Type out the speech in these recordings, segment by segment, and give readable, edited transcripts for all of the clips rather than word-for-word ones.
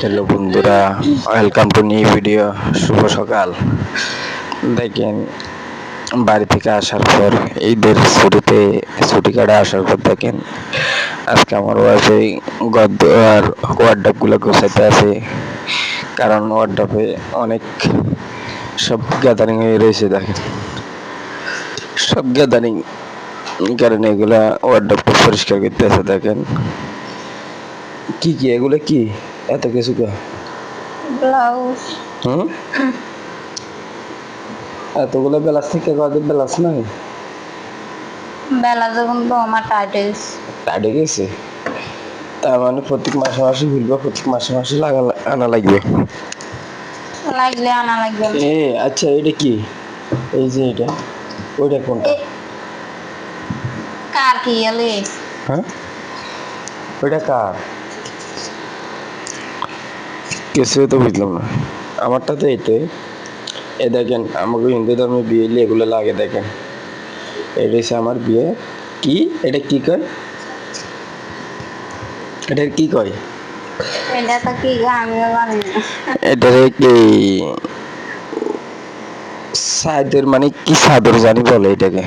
Hello বন্ধুরা, welcome to new video. শুভ সকাল। দেখেন, বাড়ি থেকে আসার পর ঈদের ছুটি কাটা আসার পর দেখেন আজকে আমার ওয়াইফে গদ্দ আর ওয়ার্ডরোবগুলো গোছাইতে আছে। কারণ ওয়ার্ডরোবে অনেক সব গ্যাদারিং হয়ে রয়েছে। দেখেন সব গ্যাদারিং কারণে এগুলা ওয়ার্ডরোবটা পরিষ্কার করতে আছে। দেখেন কি এগুলো কি এত কিছু ব্লাউজ হুম এতগুলো বেলাস থেকে কদিন বেলাস নাই বেলা যখন তো আমার টাইট হয়ে গেছে। তার মানে প্রত্যেক মাসে মাসে ঘুরবে, প্রত্যেক মাসে মাসে আনা লাগবে। লাগলে আনা লাগবে। আচ্ছা, এটা কি? এই যে এটা, ওইটা কোনটা? কার কি এলে? হ্যাঁ, ওইটা কার? কিছু তো বুঝলাম না। আমারটা তো এইটাই। এ দেখেন, আমাকে হিন্দু ধর্মে বিয়ে হলে এগুলো লাগে। দেখেন, এটা হচ্ছে আমার বিয়ে। কি এটা কি কয়? এটার কি কয়? এটা তো কি আমিও জানি না। এটারে কি সাদের মানে কি সাদর জানি বলে এটাকে।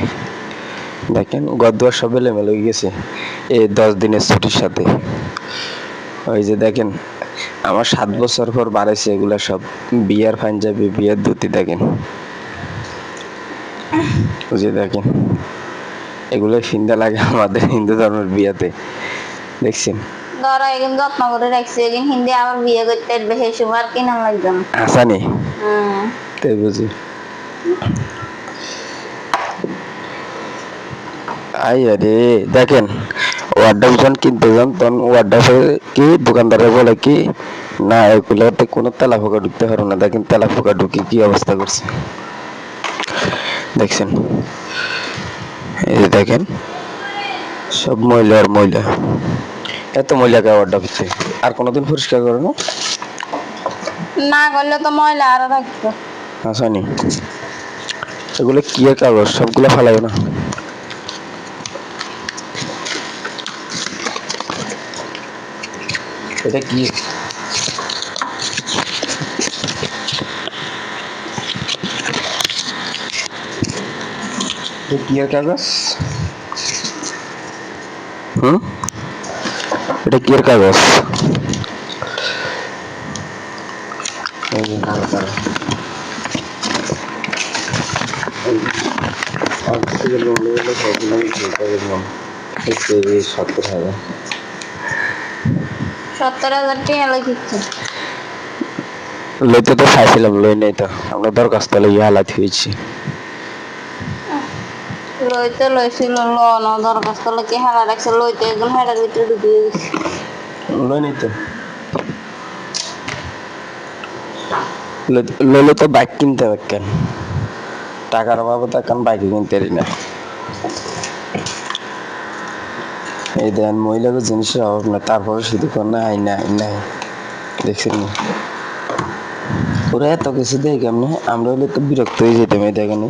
দেখেন গদ্দুয়ার সব এলোমেলো হয়ে গেছে এই 10 দিনের ছুটির সাথে। ওই যে দেখেন, আমার 7 বছর পর বাড়াইছে এগুলা সব। বিয়ার পাঞ্জাবি, বিয়ার ধুতি। দেখেন ওই যে দেখেন, এগুলো ফিন্দা লাগে আমাদের হিন্দু ধর্মের বিয়াতে। দেখছেন? ধরো এখন যত্ন করে রাখছি, এখন হিন্দি আবার বিয়ে করতে বেশি সময় আর কিনা লাগবে না। হাসানি তাই বুঝি। আই আরে দেখেন, ওয়ার্ডরোব যখন কিনতে যান তখন ওয়ার্ডরোবে কি দোকানদারে বলে কি না এগুলোতে কোনো তেলা পোকা ঢুকতে পারো না। দেখেন তেলা পোকা ঢুকে কি অবস্থা করছে দেখছেন। এই যে দেখেন সব ময়লা আর ময়লা। এত ময়লা কে ওয়ার্ডরোব হচ্ছে? আর কোনোদিন পরিষ্কার করে না? না করলে তো ময়লা আরো থাকতো। হাসানি, এগুলো কি এর কাগজ? সবগুলো ফালাইও না। এটা কি? কি এর কাগজ? এটা কি এর কাগজ? $70,000 টাকা লিখছে। লইতে তো চাইছিলাম, লই নাই তো। আমরা দরখাস্ত লইয়া হালাত হয়েছি। লইতে লইছিল লন দরখাস্ত কি হারা রাখছে, লইতে একজন হেডার ভিতরে ঢুকিয়ে গেছে। লই নাই তো। লইলে তো বাইক কিনতে হবে কেন? টাকার অভাবে তো এখন বাইক কিনতে পারি না। এই দেন মহিলাদের জিনিসের অভাব না, তারপরে শুধু না আই না নাই। দেখছেন না ওরা এত কিছু দেয় কেমনি? আমরা হলে তো বিরক্ত হয়ে যেতাম। এই দেখেন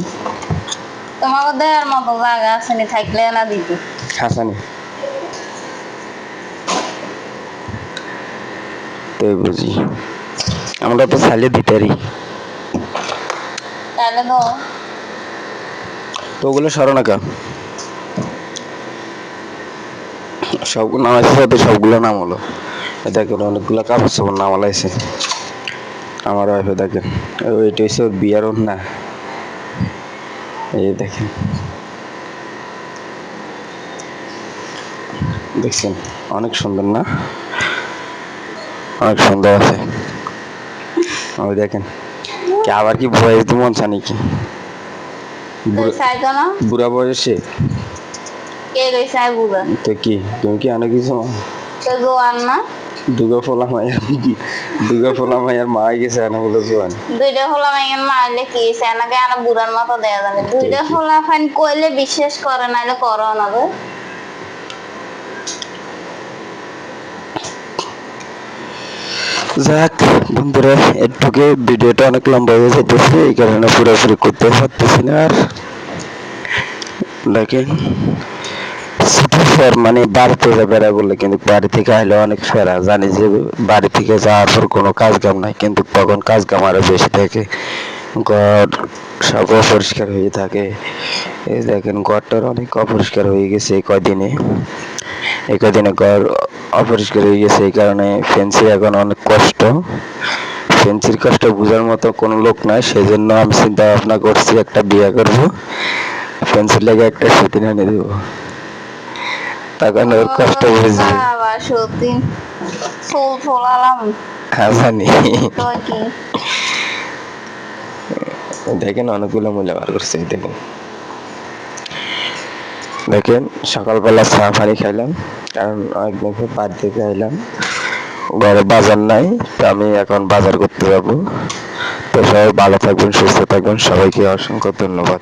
তোমাকে দেওয়ার মতো জায়গা আছে নি, থাকলে না দিত। হাসানি তাই বুঝি। আমরা তো চাইলে দিতারি। তাহলে তো তো ওগুলো সরনাকা সব নামাইছে সাথে সবগুলো নাম হলো। দেখেন অনেকগুলো কাপড় সাপড় নামালাইছে আমার ওয়াইফে। দেখেন ওইটা হচ্ছে ওর বিয়ার ওর না। এই দেখেন, দেখছেন অনেক সুন্দর না? অনেক সুন্দর আছে। ওই দেখেন কি আবার কি বয়স তো মন চানি কি বুড়া বয়সে কে গেছে বুড়া? তো কি তুমি কি অনেক কিছু জোয়ান না? দুর্গা ফোলা মায়ের মা গেছে না বলে জোয়ান। দুইটা হলা মাইন মারলে কি সেনাকে আনা বুড়ার মতো দেয়া যাবে? দুইটা হলা ফাইন কইলে বিশ্বাস করে না, এটা করো না গো। যাক বন্ধুরা, একটুকে ভিডিওটা অনেক লম্বা হয়ে যেতেছে, এই কারণে পুরোপুরি করতে পারতেছি না। আর দেখেন ছুটির পর মানে বাড়িতে বেড়া বললে কিন্তু বাড়ি থেকে আইলে অনেক ফেরা, জানি যে বাড়ি থেকে যাওয়ার পর কোনো কাজ কাম নাই, কিন্তু তখন কাজ কাম আরো বেশি থাকে। ঘর সব অপরিষ্কার হয়ে থাকে। এই দেখেন ঘরটার অনেক অপরিষ্কার হয়ে গেছে এই কদিনে ঘর অপরিষ্কার হয়ে গেছে, এই কারণে ফেন্সি এখন অনেক কষ্ট। ফেন্সির কষ্ট বোঝার মতো কোনো লোক নাই, সেই জন্য আমি চিন্তা ভাবনা করছি একটা বিয়ে করব, ফেন্সির লেগে একটা সতীন এনে দেবো, তখন ওর কষ্ট বুঝবে। বাবা সত্যি চুল ছোলালাম হ্যাঁ জানি। তো কি দেখেন অনেকগুলো মূল্য বার করছে, এই দেখেন দেখেন সকালবেলা চা পানি খাইলাম, কারণ অনেকদিন পর বাড়ি থেকে আইলাম, ঘরে বাজার নাই, তো আমি এখন বাজার করতে যাবো। তো সবাই ভালো থাকবেন, সুস্থ থাকবেন, সবাইকে অসংখ্য ধন্যবাদ।